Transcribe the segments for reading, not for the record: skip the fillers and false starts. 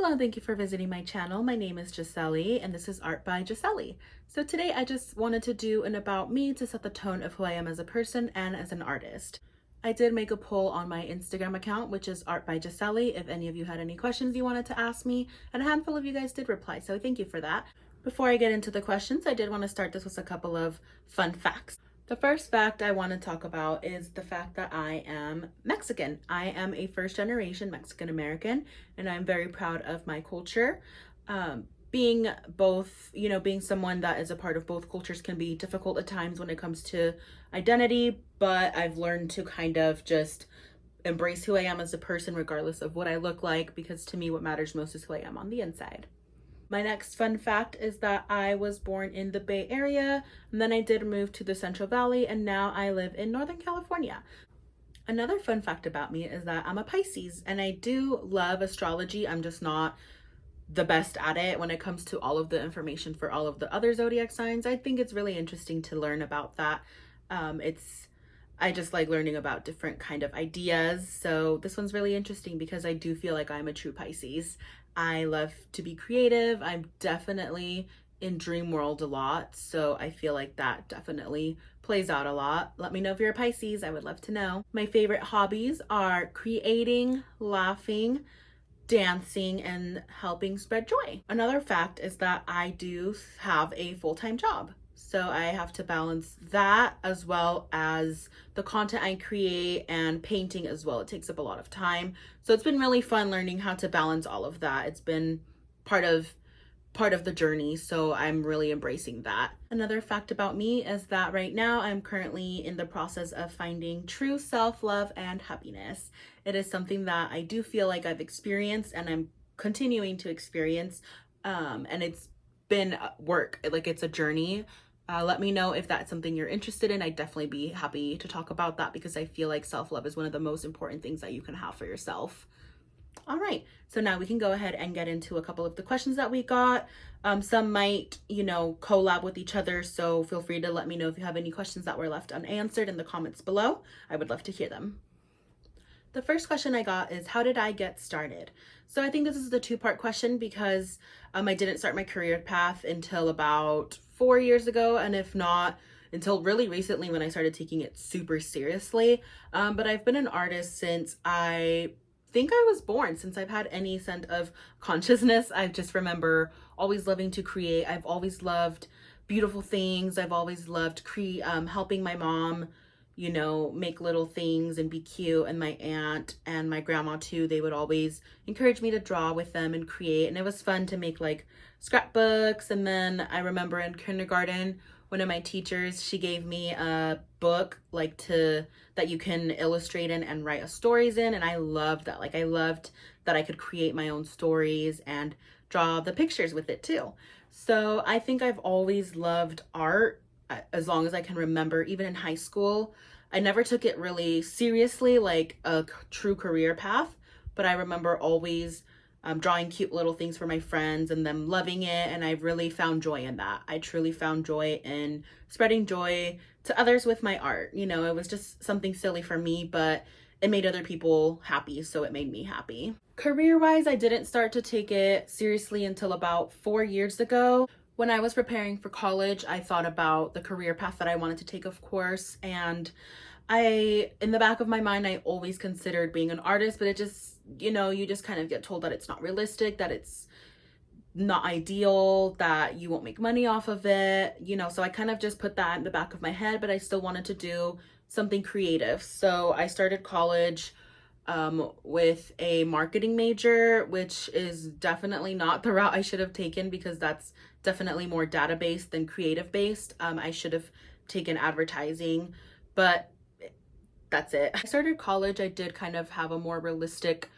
Hello, thank you for visiting my channel. My name is Gesselie and this is Art by Gesselie. So today I just wanted to do an about me to set the tone of who I am as a person and as an artist. I did make a poll on my Instagram account, which is Art by Gesselie, if any of you had any questions you wanted to ask me, and a handful of you guys did reply, so thank you for that. Before I get into the questions, I did want to start this with a couple of fun facts. The first fact I want to talk about is the fact that I am Mexican. I am a first generation Mexican American, and I'm very proud of my culture. Being both, being someone that is a part of both cultures can be difficult at times when it comes to identity, but I've learned to kind of just embrace who I am as a person, regardless of what I look like, because to me, what matters most is who I am on the inside. My next fun fact is that I was born in the Bay Area, and then I did move to the Central Valley, and now I live in Northern California. Another fun fact about me is that I'm a Pisces, and I do love astrology. I'm just not the best at it when it comes to all of the information for all of the other zodiac signs. I think it's really interesting to learn about that. I just like learning about different kind of ideas. So this one's really interesting because I do feel like I'm a true Pisces. I love to be creative. I'm definitely in dream world a lot. So I feel like that definitely plays out a lot. Let me know if you're a Pisces. I would love to know. My favorite hobbies are creating, laughing, dancing, and helping spread joy. Another fact is that I do have a full-time job. So I have to balance that as well as the content I create and painting as well. It takes up a lot of time. So it's been really fun learning how to balance all of that. It's been part of the journey, so I'm really embracing that. Another fact about me is that right now I'm currently in the process of finding true self-love and happiness. It is something that I do feel like I've experienced and I'm continuing to experience, and it's been work, like it's a journey. Let me know if that's something you're interested in. I'd definitely be happy to talk about that because I feel like self-love is one of the most important things that you can have for yourself. All right, so now we can go ahead and get into a couple of the questions that we got. Some might, collab with each other, so feel free to let me know if you have any questions that were left unanswered in the comments below. I would love to hear them. The first question I got is, how did I get started? So I think this is the two-part question because I didn't start my career path until about 4 years ago, and if not, until really recently when I started taking it super seriously. But I've been an artist since I think I was born, since I've had any sense of consciousness. I just remember always loving to create. I've always loved beautiful things. I've always loved helping my mom, make little things and be cute. And my aunt and my grandma too, they would always encourage me to draw with them and create. And it was fun to make like scrapbooks. And then I remember in kindergarten, one of my teachers, she gave me a book that you can illustrate in and write stories in. And I loved that. I loved that I could create my own stories and draw the pictures with it too. So I think I've always loved art as long as I can remember. Even in high school, I never took it really seriously, like a true career path, but I remember always drawing cute little things for my friends and them loving it. And I really found joy in that. I truly found joy in spreading joy to others with my art. It was just something silly for me, but it made other people happy. So it made me happy. Career-wise, I didn't start to take it seriously until about 4 years ago. When I was preparing for college, I thought about the career path that I wanted to take, of course. And in the back of my mind, I always considered being an artist, but it just, you just kind of get told that it's not realistic, that it's not ideal, that you won't make money off of it, so I kind of just put that in the back of my head, but I still wanted to do something creative. So I started college with a marketing major, which is definitely not the route I should have taken because that's definitely more data-based than creative-based. I should have taken advertising, but that's it. I started college, I did kind of have a more realistic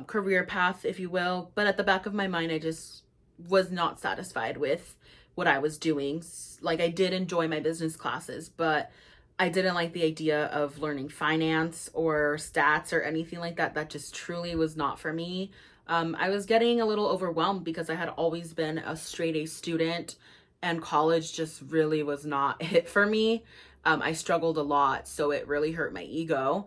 career path, if you will, but at the back of my mind, I just was not satisfied with what I was doing. Like, I did enjoy my business classes, but I didn't like the idea of learning finance or stats or anything like that. That just truly was not for me. I was getting a little overwhelmed because I had always been a straight A student and college just really was not it for me. I struggled a lot, so it really hurt my ego.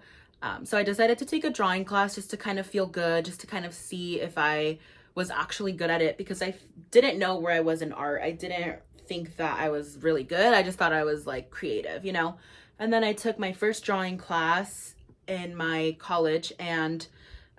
So I decided to take a drawing class just to kind of feel good, just to kind of see if I was actually good at it, because I didn't know where I was in art. I didn't think that I was really good. I just thought I was like creative, you know? And then I took my first drawing class in my college, and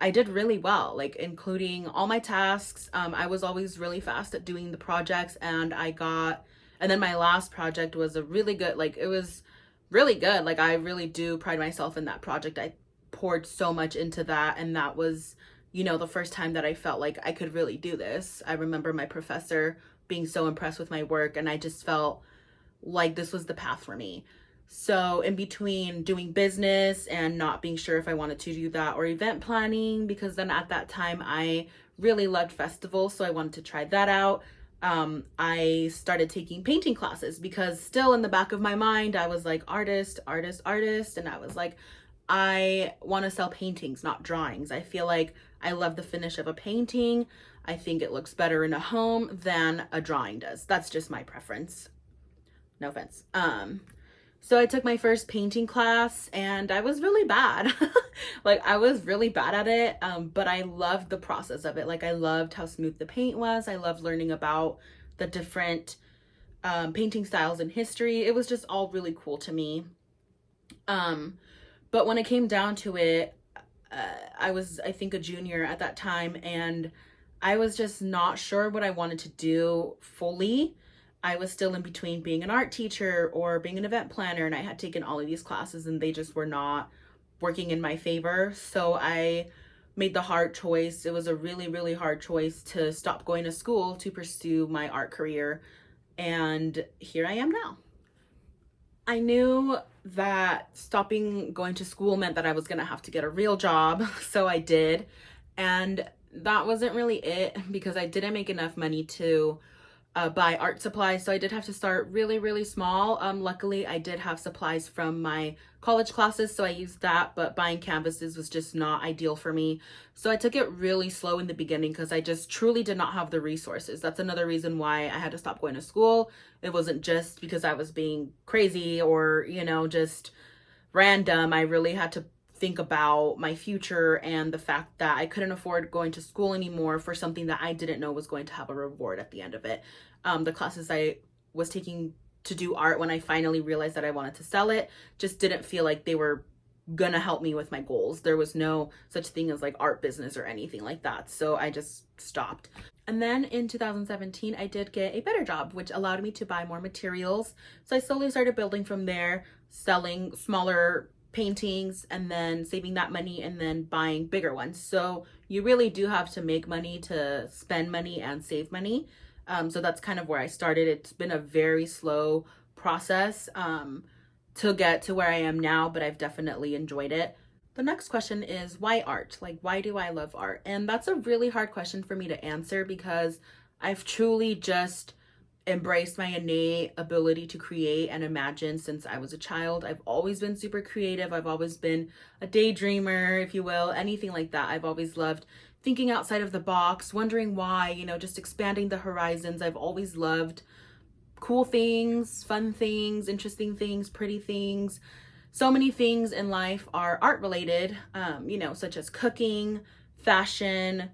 I did really well, like including all my tasks. I was always really fast at doing the projects, and and then my last project was a really good, like it was really good. Like I really do pride myself in that project. I poured so much into that, and that was, you know, the first time that I felt like I could really do this. I remember my professor being so impressed with my work, and I just felt like this was the path for me. So in between doing business and not being sure if I wanted to do that, or event planning, because then at that time I really loved festivals, so I wanted to try that out. I started taking painting classes, because still in the back of my mind I was like, artist, artist, artist, and I was like, I want to sell paintings, not drawings. I feel like I love the finish of a painting. I think it looks better in a home than a drawing does. That's just my preference. No offense. So I took my first painting class, and I was really bad. Like I was really bad at it. But I loved the process of it. Like I loved how smooth the paint was. I loved learning about the different painting styles in history. It was just all really cool to me. But when it came down to it, I was, I think, a junior at that time, and I was just not sure what I wanted to do fully. I was still in between being an art teacher or being an event planner, and I had taken all of these classes and they just were not working in my favor. So I made the hard choice. It was a really, really hard choice to stop going to school to pursue my art career. And here I am now. I knew that stopping going to school meant that I was gonna have to get a real job, so I did. And that wasn't really it, because I didn't make enough money to buy art supplies, so I did have to start really, really small. Luckily, I did have supplies from my college classes, so I used that, but buying canvases was just not ideal for me. So I took it really slow in the beginning, because I just truly did not have the resources. That's another reason why I had to stop going to school. It wasn't just because I was being crazy or, you know, just random. I really had to think about my future and the fact that I couldn't afford going to school anymore for something that I didn't know was going to have a reward at the end of it. The classes I was taking to do art, when I finally realized that I wanted to sell it, just didn't feel like they were gonna help me with my goals. There was no such thing as like art business or anything like that. So I just stopped. And then in 2017, I did get a better job, which allowed me to buy more materials. So I slowly started building from there, selling smaller paintings and then saving that money and then buying bigger ones. So you really do have to make money to spend money and save money. So that's kind of where I started. It's been a very slow process to get to where I am now, but I've definitely enjoyed it. The next question is, why art? Like, why do I love art? And that's a really hard question for me to answer, because I've truly just embraced my innate ability to create and imagine since I was a child. I've always been super creative. I've always been a daydreamer, if you will, anything like that. I've always loved thinking outside of the box, wondering why, you know, just expanding the horizons. I've always loved cool things, fun things, interesting things, pretty things. So many things in life are art related, you know, such as cooking, fashion,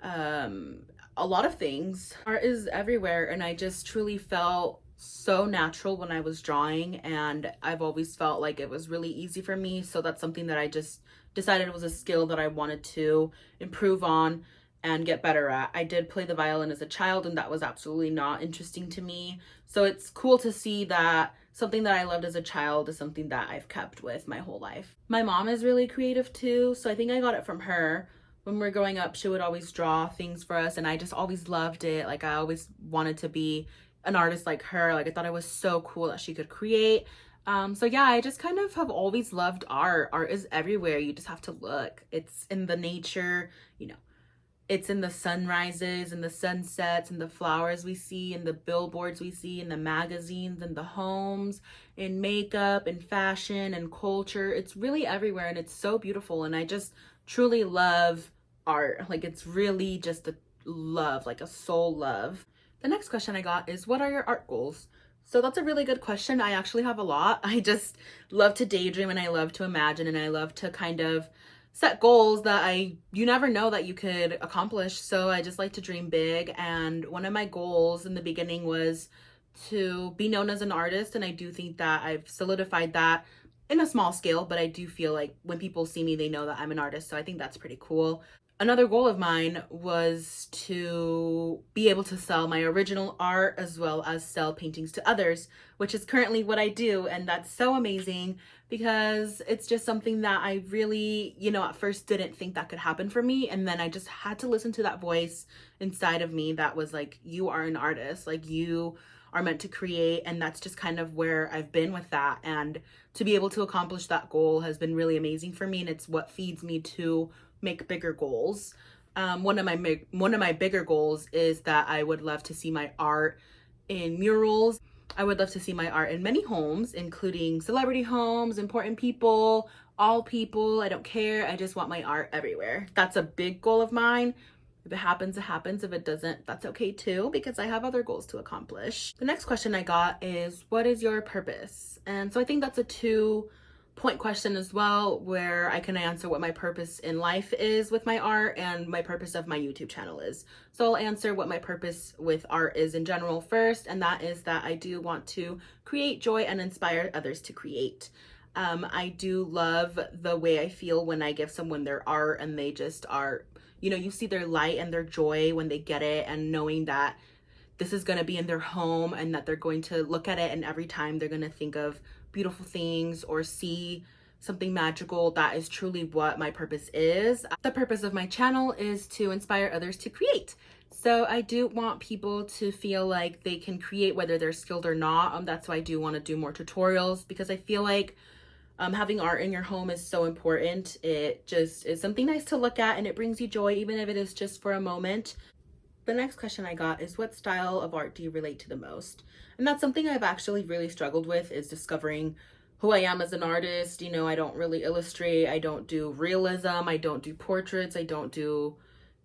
a lot of things. Art is everywhere, and I just truly felt so natural when I was drawing, and I've always felt like it was really easy for me. So that's something that I just decided was a skill that I wanted to improve on and get better at. I did play the violin as a child, and that was absolutely not interesting to me. So it's cool to see that something that I loved as a child is something that I've kept with my whole life. My mom is really creative too, so I think I got it from her. When we were growing up, she would always draw things for us, and I just always loved it. Like I always wanted to be an artist like her. Like I thought it was so cool that she could create. So yeah, I just kind of have always loved art. Art is everywhere. You just have to look. It's in the nature, you know. It's in the sunrises and the sunsets and the flowers we see and the billboards we see in the magazines and the homes, in makeup and fashion and culture. It's really everywhere, and it's so beautiful. And I just truly love art. Like it's really just a love, like a soul love. The next question I got is, what are your art goals? So that's a really good question. I actually have a lot. I just love to daydream, and I love to imagine, and I love to kind of set goals that you never know that you could accomplish. So I just like to dream big. And one of my goals in the beginning was to be known as an artist. And I do think that I've solidified that in a small scale, but I do feel like when people see me, they know that I'm an artist. So I think that's pretty cool. Another goal of mine was to be able to sell my original art as well as sell paintings to others, which is currently what I do. And that's so amazing because it's just something that I really, at first didn't think that could happen for me. And then I just had to listen to that voice inside of me that was like, you are an artist, like you are meant to create. And that's just kind of where I've been with that. And to be able to accomplish that goal has been really amazing for me. And it's what feeds me to make bigger goals. One of my bigger goals is that I would love to see my art in murals. I would love to see my art in many homes, including celebrity homes, important people, all people. I don't care. I just want my art everywhere. That's a big goal of mine. If it happens, it happens. If it doesn't, that's okay too, because I have other goals to accomplish. The next question I got is, what is your purpose? And so I think that's a 2-point question as well, where I can answer what my purpose in life is with my art and my purpose of my YouTube channel is. So I'll answer what my purpose with art is in general first, and that is that I do want to create joy and inspire others to create. I do love the way I feel when I give someone their art and they just are, you see their light and their joy when they get it, and knowing that this is going to be in their home and that they're going to look at it and every time they're going to think of beautiful things or see something magical. That is truly what my purpose is. The purpose of my channel is to inspire others to create. So I do want people to feel like they can create whether they're skilled or not. That's why I do want to do more tutorials, because I feel like having art in your home is so important. It just is something nice to look at and it brings you joy, even if it is just for a moment. The next question I got is, what style of art do you relate to the most? And that's something I've actually really struggled with, is discovering who I am as an artist. I don't really illustrate. I don't do realism. I don't do portraits. I don't do,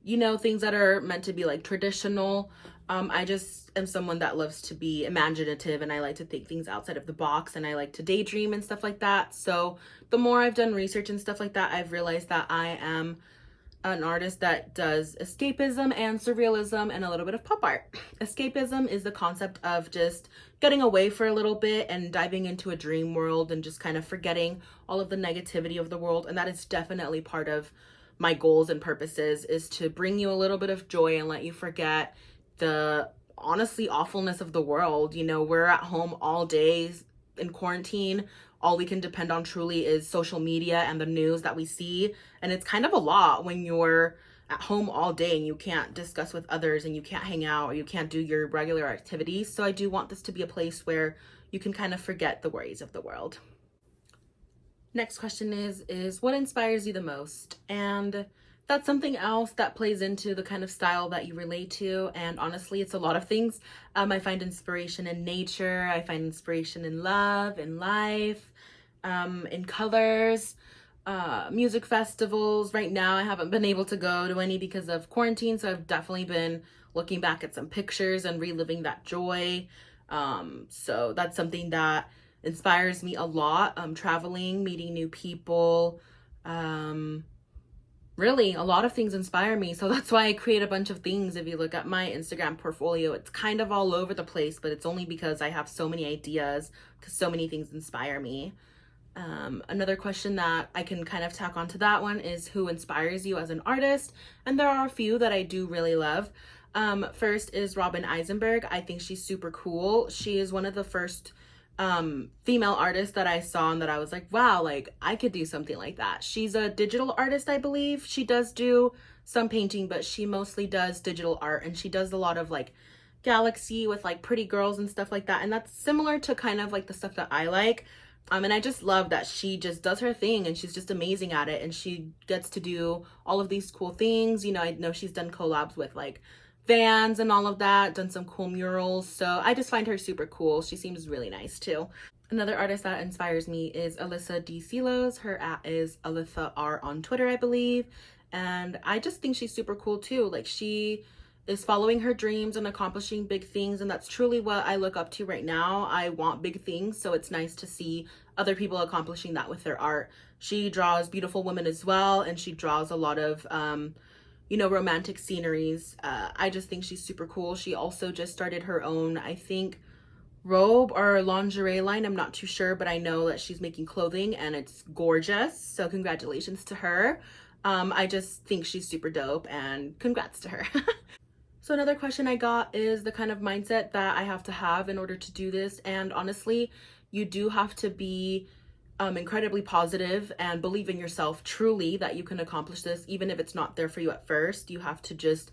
things that are meant to be like traditional. I just am someone that loves to be imaginative, and I like to think things outside of the box, and I like to daydream and stuff like that. So the more I've done research and stuff like that, I've realized that I am an artist that does escapism and surrealism and a little bit of pop art. Escapism is the concept of just getting away for a little bit and diving into a dream world and just kind of forgetting all of the negativity of the world. And that is definitely part of my goals and purposes, is to bring you a little bit of joy and let you forget the honestly awfulness of the world. We're at home all day in quarantine. All we can depend on truly is social media and the news that we see. And it's kind of a lot when you're at home all day and you can't discuss with others and you can't hang out or you can't do your regular activities. So I do want this to be a place where you can kind of forget the worries of the world. Next question is what inspires you the most? And that's something else that plays into the kind of style that you relate to. And honestly, it's a lot of things. I find inspiration in nature. I find inspiration in love, in life, in colors, music festivals. Right now, I haven't been able to go to any because of quarantine. So I've definitely been looking back at some pictures and reliving that joy. So that's something that inspires me a lot. Traveling, meeting new people, really, a lot of things inspire me. So that's why I create a bunch of things. If you look at my Instagram portfolio, it's kind of all over the place, but it's only because I have so many ideas, because so many things inspire me. Another question that I can kind of tack onto that one is, who inspires you as an artist? And there are a few that I do really love. First is Robin Eisenberg. I think she's super cool. She is one of the first female artist that I saw and that I was like, wow, like I could do something like that. She's a digital artist, I believe. She does do some painting, but she mostly does digital art, and she does a lot of like galaxy with like pretty girls and stuff like that. And that's similar to kind of like the stuff that I like. And I just love that she just does her thing and she's just amazing at it, and she gets to do all of these cool things. I know she's done collabs with like Vans and all of that, done some cool murals. So I just find her super cool. She seems really nice too. Another artist that inspires me is Alyssa D. Silos. Her at is Alyssa R on Twitter, I believe. And I just think she's super cool too. Like, she is following her dreams and accomplishing big things. And that's truly what I look up to right now. I want big things. So it's nice to see other people accomplishing that with their art. She draws beautiful women as well, and she draws a lot of romantic sceneries. I just think she's super cool. She also just started her own, I think, robe or lingerie line. I'm not too sure, but I know that she's making clothing and it's gorgeous. So congratulations to her. I just think she's super dope, and congrats to her. So another question I got is the kind of mindset that I have to have in order to do this. And honestly, you do have to be incredibly positive and believe in yourself truly that you can accomplish this, even if it's not there for you at first. You have to just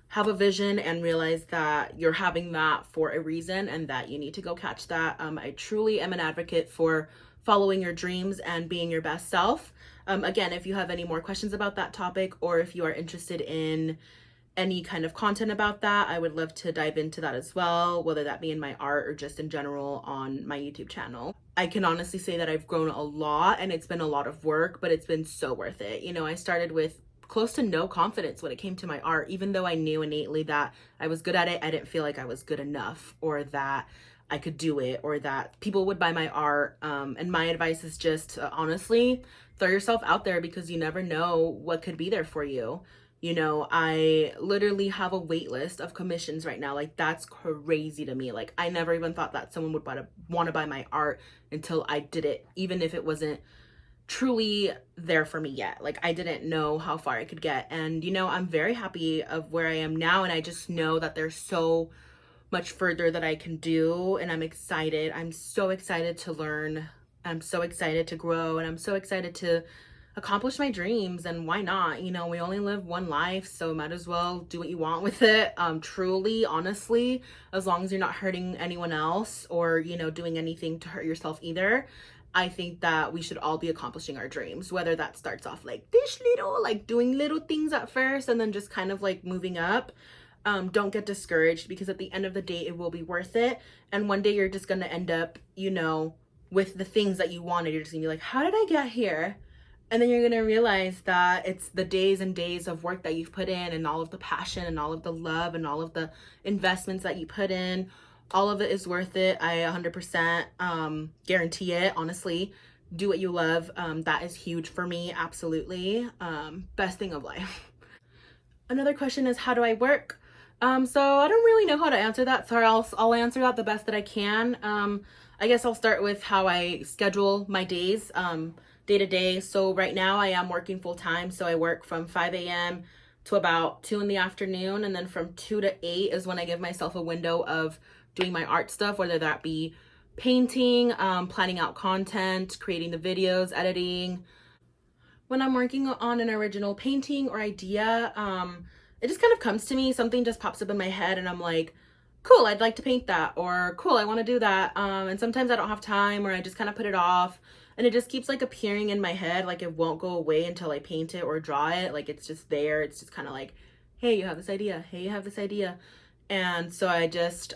have a vision and realize that you're having that for a reason and that you need to go catch that. I truly am an advocate for following your dreams and being your best self. Again, if you have any more questions about that topic, or if you are interested in any kind of content about that, I would love to dive into that as well, whether that be in my art or just in general on my YouTube channel. I can honestly say that I've grown a lot, and it's been a lot of work, but it's been so worth it. You know, I started with close to no confidence when it came to my art. Even though I knew innately that I was good at it, I didn't feel like I was good enough, or that I could do it, or that people would buy my art. And my advice is just honestly, throw yourself out there, because you never know what could be there for you. You know, I literally have a wait list of commissions right now. Like, that's crazy to me. Like, I never even thought that someone would want to buy my art until I did it, even if it wasn't truly there for me yet. Like, I didn't know how far I could get. And, you know, I'm very happy of where I am now. And I just know that there's so much further that I can do. And I'm excited. I'm so excited to learn. I'm so excited to grow. And I'm so excited to accomplish my dreams. And why not? You know, we only live one life, so might as well do what you want with it. Truly, honestly, as long as you're not hurting anyone else, or, you know, doing anything to hurt yourself either. I think that we should all be accomplishing our dreams, whether that starts off like this little, like doing little things at first and then just kind of like moving up. Don't get discouraged, because at the end of the day, it will be worth it. And one day you're just going to end up, you know, with the things that you wanted. You're just gonna be like, how did I get here? And then you're going to realize that it's the days and days of work that you've put in, and all of the passion and all of the love and all of the investments that you put in. All of it is worth it. I 100% guarantee it, honestly. Do what you love. That is huge for me, absolutely. Best thing of life. Another question is, how do I work? So I don't really know how to answer that, so I'll answer that the best that I can. I guess I'll start with how I schedule my days. Day to day. So right now I am working full time. So I work from 5 a.m. to about 2 in the afternoon. And then from 2 to 8 is when I give myself a window of doing my art stuff, whether that be painting, planning out content, creating the videos, editing. When I'm working on an original painting or idea, it just kind of comes to me. Something just pops up in my head and I'm like, cool, I'd like to paint that, or cool, I want to do that. And sometimes I don't have time, or I just kind of put it off. And it just keeps like appearing in my head. Like, it won't go away until I paint it or draw it. Like, it's just there. It's just kind of like, hey, you have this idea. Hey, you have this idea. And so I just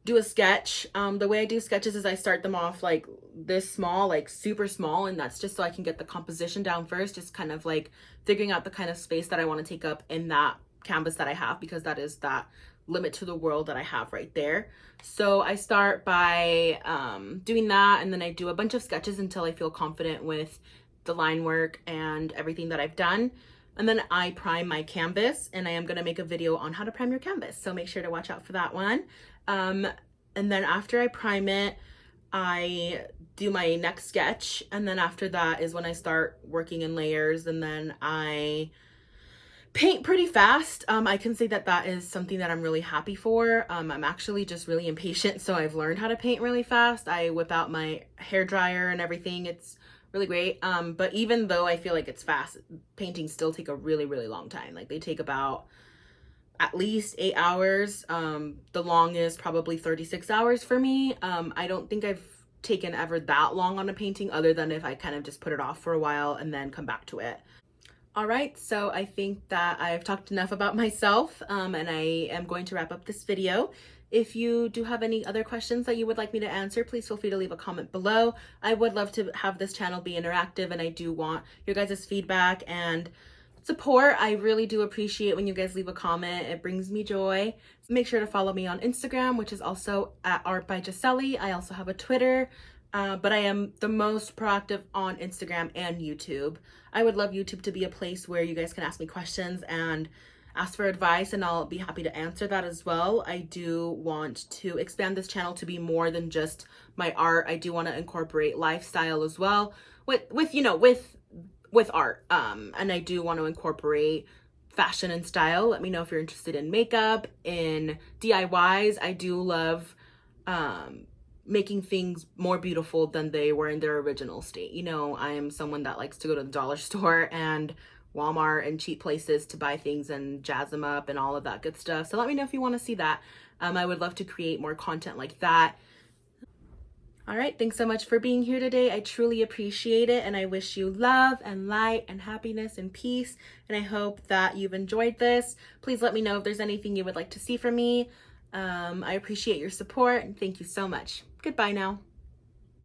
do a sketch. The way I do sketches is I start them off like this small, like super small. And that's just so I can get the composition down first. Just kind of like figuring out the kind of space that I want to take up in that canvas that I have, because that is that limit to the world that I have right there. So I start by doing that, and then I do a bunch of sketches until I feel confident with the line work and everything that I've done. And then I prime my canvas, and I am going to make a video on how to prime your canvas, so make sure to watch out for that one. And then after I prime it, I do my next sketch, and then after that is when I start working in layers, and then I paint pretty fast. I can say that that is something that I'm really happy for. I'm actually just really impatient, so I've learned how to paint really fast. I whip out my hair dryer and everything. It's really great. But even though I feel like it's fast, paintings still take a really, really long time. Like, they take about at least 8 hours. The longest probably 36 hours for me. I don't think I've taken ever that long on a painting, other than if I kind of just put it off for a while and then come back to it. All right, so I think that I've talked enough about myself, and I am going to wrap up this video. If you do have any other questions that you would like me to answer, please feel free to leave a comment below. I would love to have this channel be interactive, and I do want your guys' feedback and support. I really do appreciate when you guys leave a comment. It brings me joy. So make sure to follow me on Instagram, which is also at Art by Gesselie. I also have a Twitter. but I am the most proactive on Instagram and YouTube. I would love YouTube to be a place where you guys can ask me questions and ask for advice, and I'll be happy to answer that as well. I do want to expand this channel to be more than just my art. I do want to incorporate lifestyle as well with art. And I do want to incorporate fashion and style. Let me know if you're interested in makeup, in DIYs. I do love making things more beautiful than they were in their original state. I am someone that likes to go to the dollar store and Walmart and cheap places to buy things and jazz them up and all of that good stuff. So let me know if you want to see that. I would love to create more content like that. All right, thanks so much for being here today. I truly appreciate it, and I wish you love and light and happiness and peace, and I hope that you've enjoyed this. Please let me know if there's anything you would like to see from me. I appreciate your support, and thank you so much. Goodbye now.